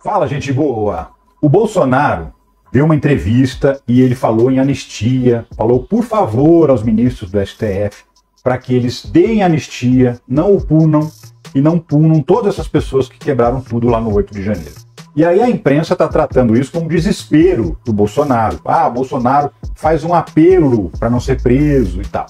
Fala, gente boa! O Bolsonaro deu uma entrevista e ele falou em anistia, falou por favor aos ministros do STF para que eles deem anistia, não o punam e não punam todas essas pessoas que quebraram tudo lá no 8 de janeiro. E aí a imprensa está tratando isso como desespero do Bolsonaro. Ah, Bolsonaro faz um apelo para não ser preso e tal.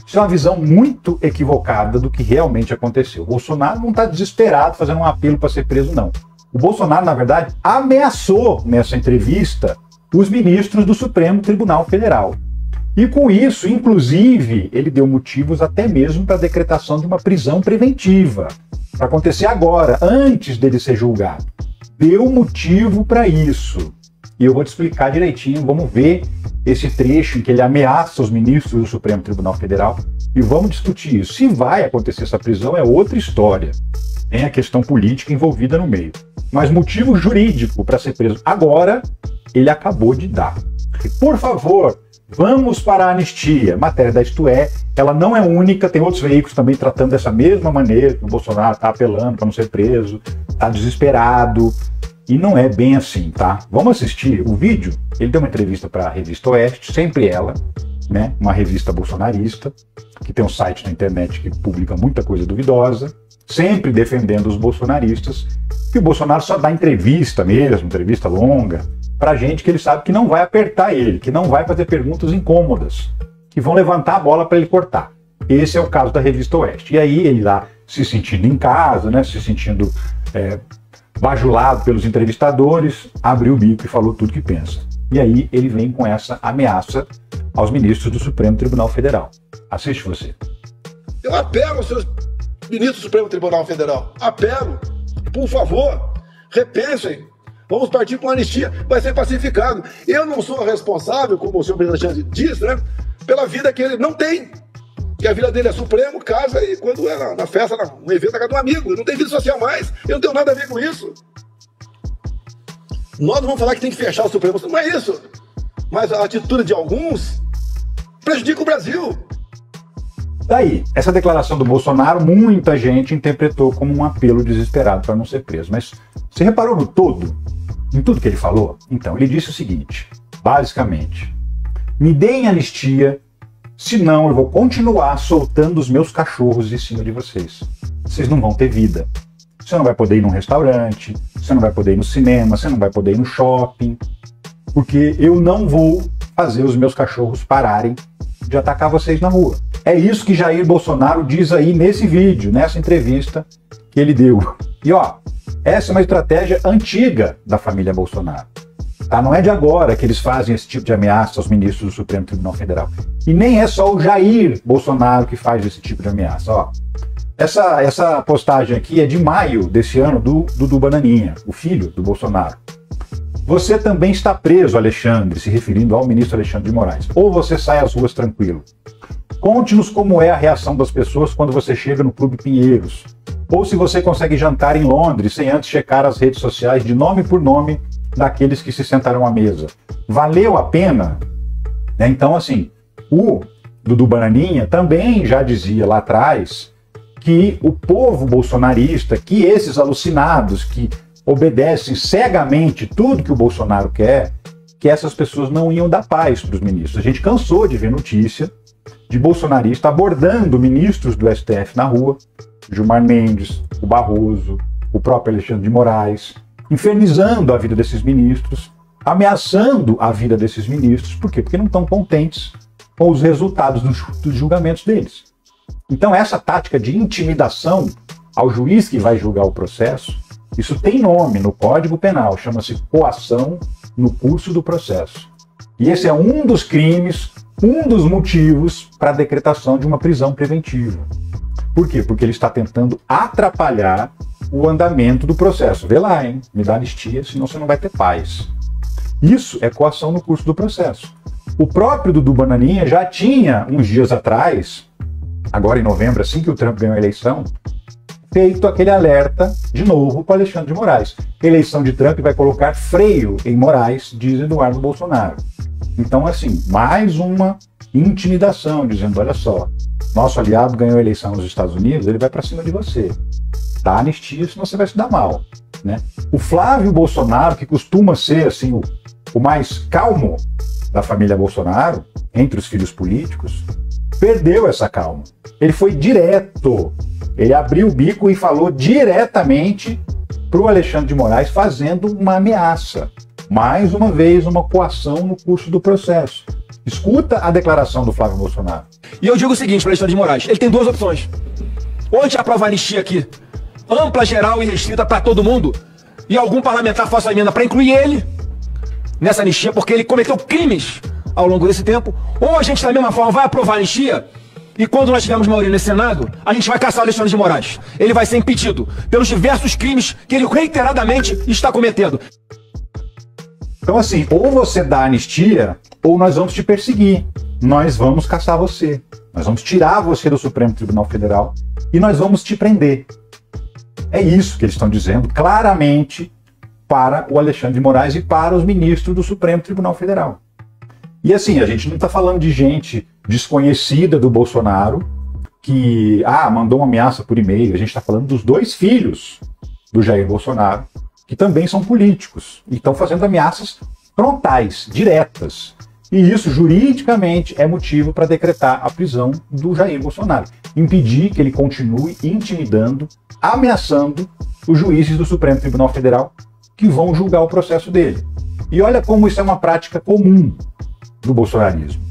Isso é uma visão muito equivocada do que realmente aconteceu. O Bolsonaro não está desesperado fazendo um apelo para ser preso, não. O Bolsonaro, na verdade, ameaçou nessa entrevista os ministros do Supremo Tribunal Federal. E com isso, inclusive, ele deu motivos até mesmo para a decretação de uma prisão preventiva, para acontecer agora, antes dele ser julgado. Deu motivo para isso. E eu vou te explicar direitinho, vamos ver esse trecho em que ele ameaça os ministros do Supremo Tribunal Federal e vamos discutir isso. Se vai acontecer essa prisão é outra história. Tem a questão política envolvida no meio. Mas motivo jurídico para ser preso agora, ele acabou de dar. Por favor, vamos para a anistia. Matéria da Isto É, ela não é única, tem outros veículos também tratando dessa mesma maneira, que o Bolsonaro está apelando para não ser preso, está desesperado, e não é bem assim, tá? Vamos assistir o vídeo. Ele deu uma entrevista para a Revista Oeste, sempre ela, né? Uma revista bolsonarista, que tem um site na internet que publica muita coisa duvidosa, sempre defendendo os bolsonaristas, que o Bolsonaro só dá entrevista mesmo, entrevista longa, pra gente que ele sabe que não vai apertar ele, que não vai fazer perguntas incômodas, que vão levantar a bola para ele cortar. Esse é o caso da Revista Oeste. E aí ele lá se sentindo em casa, né, se sentindo bajulado pelos entrevistadores, abriu o bico e falou tudo que pensa. E aí ele vem com essa ameaça aos ministros do Supremo Tribunal Federal. Assiste você. Eu apelo aos seus ministros do Supremo Tribunal Federal. Apelo. Por favor, repensem. Vamos partir com anistia. Vai ser pacificado. Eu não sou responsável, como o senhor presidente diz, né, pela vida que ele não tem. Que a vida dele é Supremo, casa e quando é na festa, no evento, na casa de um amigo. Ele não tem vida social mais. Eu não tenho nada a ver com isso. Nós não vamos falar que tem que fechar o Supremo. Não é isso. Mas a atitude de alguns prejudica o Brasil. Daí, essa declaração do Bolsonaro, muita gente interpretou como um apelo desesperado para não ser preso. Mas você reparou no todo? Em tudo que ele falou? Então, ele disse o seguinte, basicamente: me deem anistia, senão eu vou continuar soltando os meus cachorros em cima de vocês. Vocês não vão ter vida. Você não vai poder ir num restaurante, você não vai poder ir no cinema, você não vai poder ir no shopping, porque eu não vou fazer os meus cachorros pararem de atacar vocês na rua. É isso que Jair Bolsonaro diz aí nesse vídeo, nessa entrevista que ele deu. E ó, essa é uma estratégia antiga da família Bolsonaro. Tá? Não é de agora que eles fazem esse tipo de ameaça aos ministros do Supremo Tribunal Federal. E nem é só o Jair Bolsonaro que faz esse tipo de ameaça. Ó, essa postagem aqui é de maio desse ano do Dudu Bananinha, o filho do Bolsonaro. Você também está preso, Alexandre, se referindo ao ministro Alexandre de Moraes. Ou você sai às ruas tranquilo. Conte-nos como é a reação das pessoas quando você chega no Clube Pinheiros. Ou se você consegue jantar em Londres sem antes checar as redes sociais de nome por nome daqueles que se sentaram à mesa. Valeu a pena? Então, assim, o Dudu Bananinha também já dizia lá atrás que o povo bolsonarista, que esses alucinados que obedecem cegamente tudo que o Bolsonaro quer, que essas pessoas não iam dar paz para os ministros. A gente cansou de ver notícia de bolsonarista abordando ministros do STF na rua, Gilmar Mendes, o Barroso, o próprio Alexandre de Moraes, infernizando a vida desses ministros, ameaçando a vida desses ministros. Por quê? Porque não estão contentes com os resultados dos julgamentos deles. Então essa tática de intimidação ao juiz que vai julgar o processo, isso tem nome no Código Penal, chama-se coação no curso do processo. E esse é um dos crimes, um dos motivos para a decretação de uma prisão preventiva. Por quê? Porque ele está tentando atrapalhar o andamento do processo. Vê lá, hein? Me dá anistia, senão você não vai ter paz. Isso é coação no curso do processo. O próprio Dudu Bananinha já tinha, uns dias atrás, agora em novembro, assim que o Trump ganhou a eleição, feito aquele alerta de novo para Alexandre de Moraes. A eleição de Trump vai colocar freio em Moraes, diz Eduardo Bolsonaro. Então, assim, mais uma intimidação, dizendo, olha só, nosso aliado ganhou a eleição nos Estados Unidos, ele vai para cima de você. Dá anistia, senão você vai se dar mal. né? O Flávio Bolsonaro, que costuma ser assim, o mais calmo da família Bolsonaro, entre os filhos políticos, perdeu essa calma. Ele foi direto. Ele abriu o bico e falou diretamente para o Alexandre de Moraes, fazendo uma ameaça. Mais uma vez, uma coação no curso do processo. Escuta a declaração do Flávio Bolsonaro. E eu digo o seguinte para o Alexandre de Moraes, ele tem duas opções. Ou a gente aprova a anistia aqui, ampla, geral e restrita para todo mundo, e algum parlamentar faça a emenda para incluir ele nessa anistia, porque ele cometeu crimes ao longo desse tempo, ou a gente da mesma forma vai aprovar a anistia, e quando nós tivermos maioria nesse Senado, a gente vai caçar o Alexandre de Moraes. Ele vai ser impedido pelos diversos crimes que ele reiteradamente está cometendo. Então assim, ou você dá anistia, ou nós vamos te perseguir. Nós vamos caçar você. Nós vamos tirar você do Supremo Tribunal Federal e nós vamos te prender. É isso que eles estão dizendo claramente para o Alexandre de Moraes e para os ministros do Supremo Tribunal Federal. E assim, a gente não está falando de gente desconhecida do Bolsonaro que mandou uma ameaça por e-mail. A gente está falando dos dois filhos do Jair Bolsonaro, que também são políticos e estão fazendo ameaças frontais, diretas. E isso, juridicamente, é motivo para decretar a prisão do Jair Bolsonaro. Impedir que ele continue intimidando, ameaçando os juízes do Supremo Tribunal Federal que vão julgar o processo dele. E olha como isso é uma prática comum do bolsonarismo.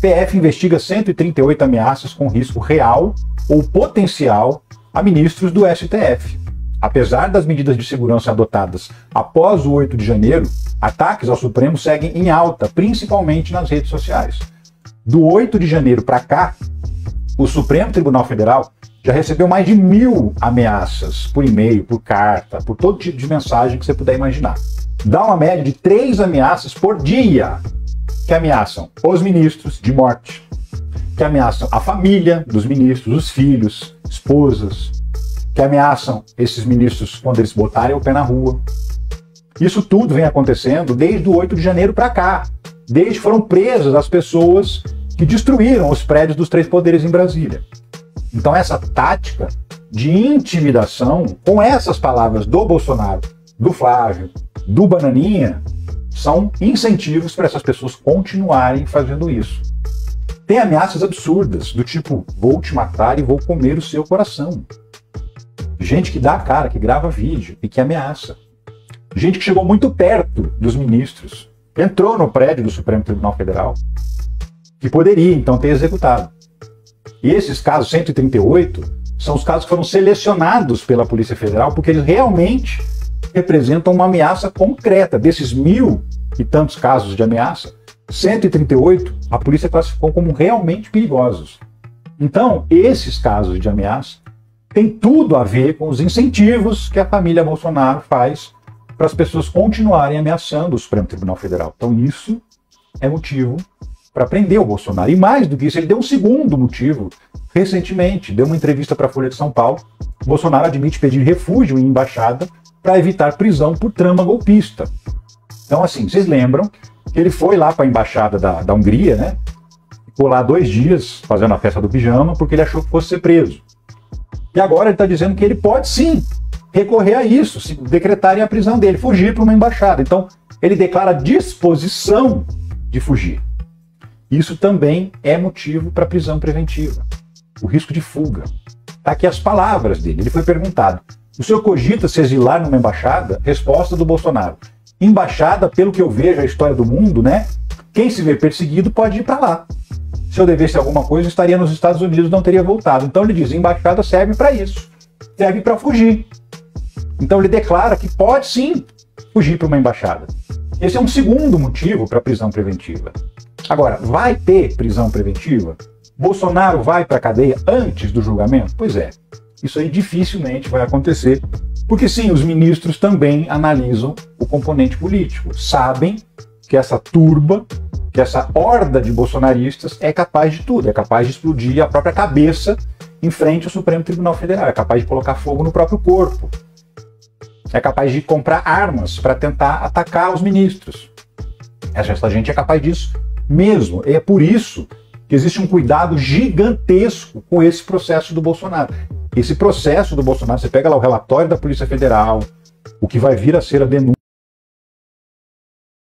PF investiga 138 ameaças com risco real ou potencial a ministros do STF. Apesar das medidas de segurança adotadas após o 8 de janeiro, ataques ao Supremo seguem em alta, principalmente nas redes sociais. Do 8 de janeiro para cá, o Supremo Tribunal Federal já recebeu mais de 1000 ameaças por e-mail, por carta, por todo tipo de mensagem que você puder imaginar. Dá uma média de 3 ameaças por dia que ameaçam os ministros de morte, que ameaçam a família dos ministros, os filhos, esposas, que ameaçam esses ministros quando eles botarem o pé na rua. Isso tudo vem acontecendo desde o 8 de janeiro para cá, desde que foram presas as pessoas que destruíram os prédios dos 3 poderes em Brasília. Então essa tática de intimidação, com essas palavras do Bolsonaro, do Flávio, do Bananinha, são incentivos para essas pessoas continuarem fazendo isso. Tem ameaças absurdas, do tipo, vou te matar e vou comer o seu coração. Gente que dá a cara, que grava vídeo e que ameaça. Gente que chegou muito perto dos ministros, entrou no prédio do Supremo Tribunal Federal, que poderia então ter executado. E esses casos, 138, são os casos que foram selecionados pela Polícia Federal porque eles realmente representam uma ameaça concreta. Desses 1000 e tantos casos de ameaça, 138 a polícia classificou como realmente perigosos. Então, esses casos de ameaça têm tudo a ver com os incentivos que a família Bolsonaro faz para as pessoas continuarem ameaçando o Supremo Tribunal Federal. Então isso é motivo para prender o Bolsonaro. E mais do que isso, ele deu um segundo motivo. Recentemente, deu uma entrevista para a Folha de São Paulo. O Bolsonaro admite pedir refúgio em embaixada para evitar prisão por trama golpista. Então assim, vocês lembram que ele foi lá para a embaixada da Hungria, né? Ficou lá 2 dias fazendo a festa do pijama porque ele achou que fosse ser preso. E agora ele está dizendo que ele pode sim recorrer a isso, se decretarem a prisão dele, fugir para uma embaixada. Então ele declara disposição de fugir. Isso também é motivo para prisão preventiva. O risco de fuga. Está aqui as palavras dele. Ele foi perguntado: o senhor cogita se exilar numa embaixada? Resposta do Bolsonaro: embaixada, pelo que eu vejo a história do mundo, né? Quem se vê perseguido pode ir para lá. Se eu devesse alguma coisa, estaria nos Estados Unidos, não teria voltado. Então ele diz, embaixada serve para isso. Serve para fugir. Então ele declara que pode sim fugir para uma embaixada. Esse é um segundo motivo para prisão preventiva. Agora, vai ter prisão preventiva? Bolsonaro vai para a cadeia antes do julgamento? Pois é, isso aí dificilmente vai acontecer, porque sim, os ministros também analisam o componente político, sabem que essa turba, que essa horda de bolsonaristas é capaz de tudo, é capaz de explodir a própria cabeça em frente ao Supremo Tribunal Federal, é capaz de colocar fogo no próprio corpo, é capaz de comprar armas para tentar atacar os ministros. Essa gente é capaz disso mesmo. E é por isso que existe um cuidado gigantesco com esse processo do Bolsonaro. Esse processo do Bolsonaro, você pega lá o relatório da Polícia Federal, o que vai vir a ser a denúncia